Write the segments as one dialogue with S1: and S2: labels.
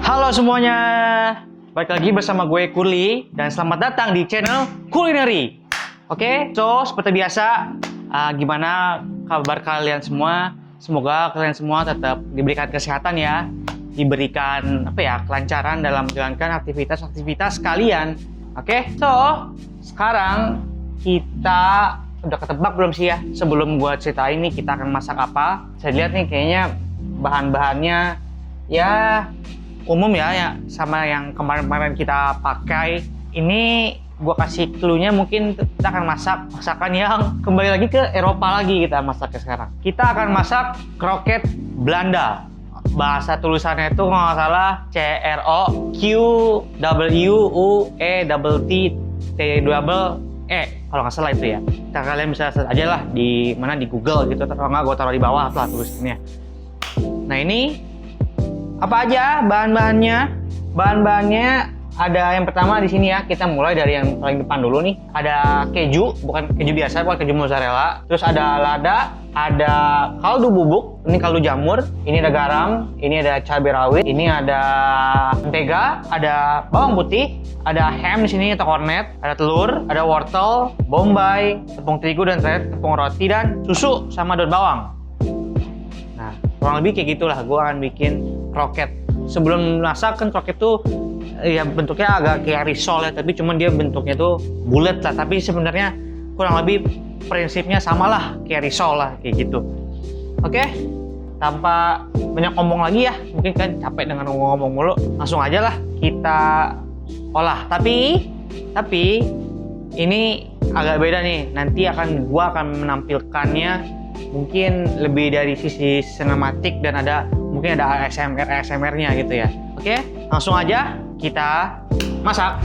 S1: Halo semuanya, balik lagi bersama gue Kurli dan selamat datang di channel Kulineri. Oke, so seperti biasa, gimana kabar kalian semua? Semoga kalian semua tetap diberikan kesehatan ya, diberikan kelancaran dalam menjalankan aktivitas kalian. Oke, so sekarang kita udah ketebak belum sih ya? Sebelum gue cerita ini kita akan masak apa? Saya lihat nih kayaknya bahan-bahannya ya umum ya sama yang kemarin-kemarin kita pakai. Ini gua kasih clue-nya, mungkin kita akan masak masakan yang kembali lagi ke Eropa lagi. Kita masaknya sekarang kita akan masak kroket Belanda. Bahasa tulisannya itu kalau nggak salah CROQWUETT kalau nggak salah itu ya. Kalian bisa search aja lah di mana, di Google gitu, atau nggak gue taruh di bawah lah tulisannya. Nah, ini apa aja bahan-bahannya? Bahan-bahannya ada yang pertama di sini ya. Kita mulai dari yang paling depan dulu nih. Ada keju, bukan keju biasa, bukan keju mozzarella. Terus ada lada, ada kaldu bubuk, ini kaldu jamur, ini ada garam, ini ada cabai rawit, ini ada mentega, ada bawang putih, ada ham di sini atau kornet, ada telur, ada wortel, bombay, tepung terigu dan tepung roti, dan susu sama daun bawang. Nah, kurang lebih kayak gitulah gue akan bikin kroket. Sebelum masak kan kroket tuh ya bentuknya agak kayak risol ya, tapi cuman dia bentuknya tuh bulat lah, tapi sebenarnya kurang lebih prinsipnya sama lah kayak risol lah, kayak gitu. Oke, tanpa banyak ngomong lagi ya, mungkin kan capek dengan ngomong mulu, langsung aja lah kita olah. Tapi ini agak beda nih, nanti gua akan menampilkannya mungkin lebih dari sisi sinematik dan mungkin ada ASMR-nya gitu ya. Oke, langsung aja kita masak.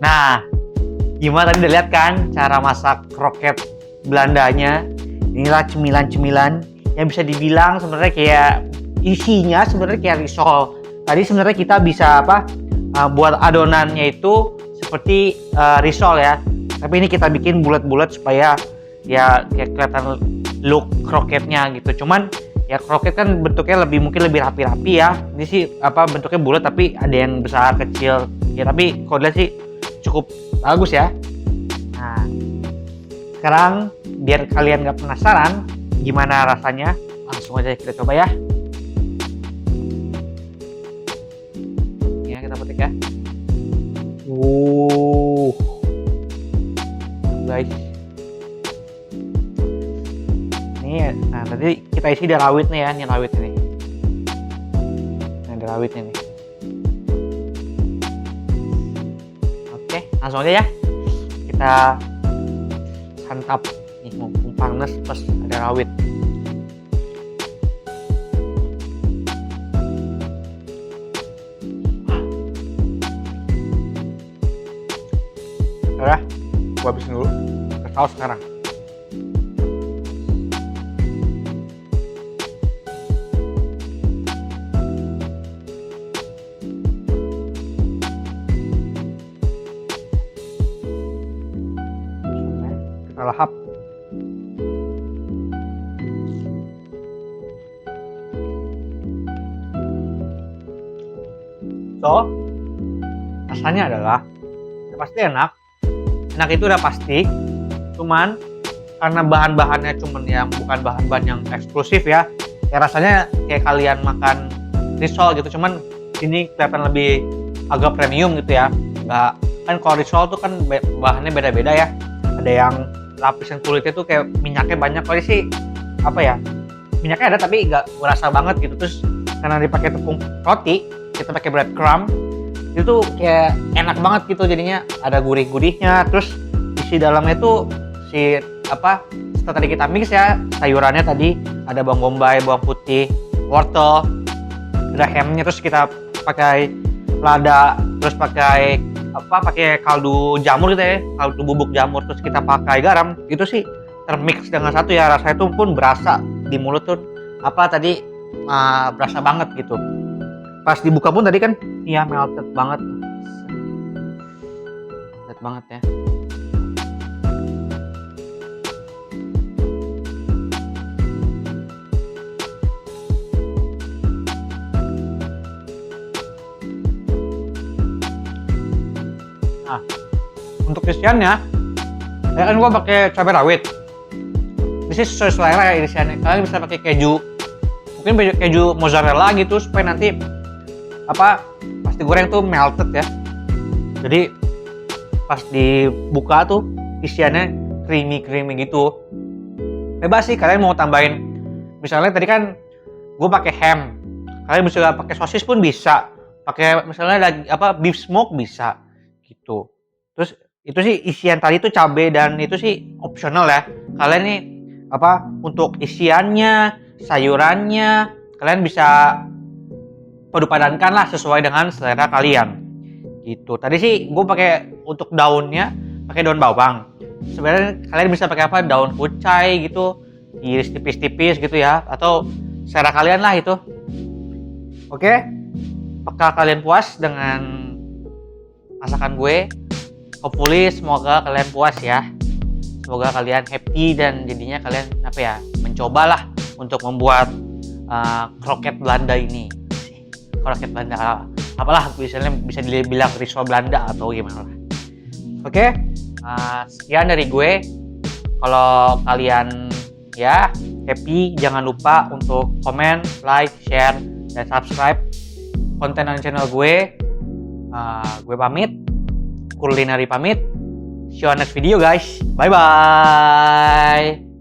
S1: Nah, gimana tadi udah lihat kan cara masak kroket Belandanya? Inilah cemilan-cemilan yang bisa dibilang sebenarnya kayak isinya sebenarnya kayak risol. Tadi sebenarnya kita bisa buat adonannya itu seperti risol ya. Tapi ini kita bikin bulat-bulat supaya ya kayak kelihatan look kroketnya gitu. Cuman ya kroket kan bentuknya mungkin lebih rapi-rapi ya. Ini sih bentuknya bulat tapi ada yang besar kecil. Ya tapi kalau dilihat sih cukup bagus ya. Nah, sekarang biar kalian nggak penasaran gimana rasanya, langsung aja kita coba ya. Ya kita petik ya. Guys. Ini, nah tadi kita isi ada rawitnya ya, ini rawit ini. Nah, ada rawitnya nih. Oke, langsung aja ya. Kita santap nih, mumpung panas plus ada rawit. Udah, gua habisin dulu ke saus sekarang. Kita lahap. So, rasanya adalah ya pasti enak. Enak itu udah pasti. Cuman karena bahan-bahannya cuman yang bukan bahan-bahan yang eksklusif ya. Ya rasanya kayak kalian makan risol gitu. Cuman ini kelihatan lebih agak premium gitu ya. Enggak, kan kalau risol tuh kan bahannya beda-beda ya. Ada yang lapisan kulitnya tuh kayak minyaknya banyak. Kalau sih minyaknya ada tapi nggak berasa banget gitu. Terus karena dipakai tepung roti, kita pakai breadcrumb, itu tuh kayak enak banget gitu, jadinya ada gurih-gurihnya. Terus isi dalamnya tuh setelah tadi kita mix ya, sayurannya tadi ada bawang bombay, bawang putih, wortel, ada hamnya, terus kita pakai lada, terus pakai kaldu jamur gitu ya, kaldu bubuk jamur, terus kita pakai garam. Itu sih termix dengan satu ya, rasanya itu pun berasa di mulut tuh berasa banget gitu. Pas dibuka pun tadi kan ya melted banget ya. Nah, untuk isiannya ya kan gua pakai cabai rawit. Ini sih sesuai selera ya isiannya. Kalian bisa pakai keju, mungkin keju mozzarella gitu supaya nanti pas digoreng tuh melted ya. Jadi pas dibuka tuh isiannya creamy gitu. Bebas sih kalian mau tambahin. Misalnya tadi kan gue pakai ham, kalian bisa pakai sosis pun bisa. Pakai misalnya beef smoke bisa gitu. Terus itu sih isian tadi tuh cabai dan itu sih opsional ya. Kalian nih untuk isiannya, sayurannya kalian bisa padupadankan lah sesuai dengan selera kalian gitu. Tadi sih gue pakai untuk daunnya pakai daun bawang. Sebenarnya kalian bisa pakai daun kucai gitu, iris tipis-tipis gitu ya, atau selera kalian lah itu. Oke, apakah kalian puas dengan masakan gue? Hopefully semoga kalian puas ya. Semoga kalian happy dan jadinya kalian mencobalah untuk membuat kroket Belanda ini. Kroket Belanda misalnya bisa dibilang risol Belanda atau gimana lah. Oke, sekian dari gue. Kalau kalian ya happy, jangan lupa untuk komen, like, share, dan subscribe konten dan channel gue. Gue pamit, Kulineri pamit. See you on next video guys. Bye bye.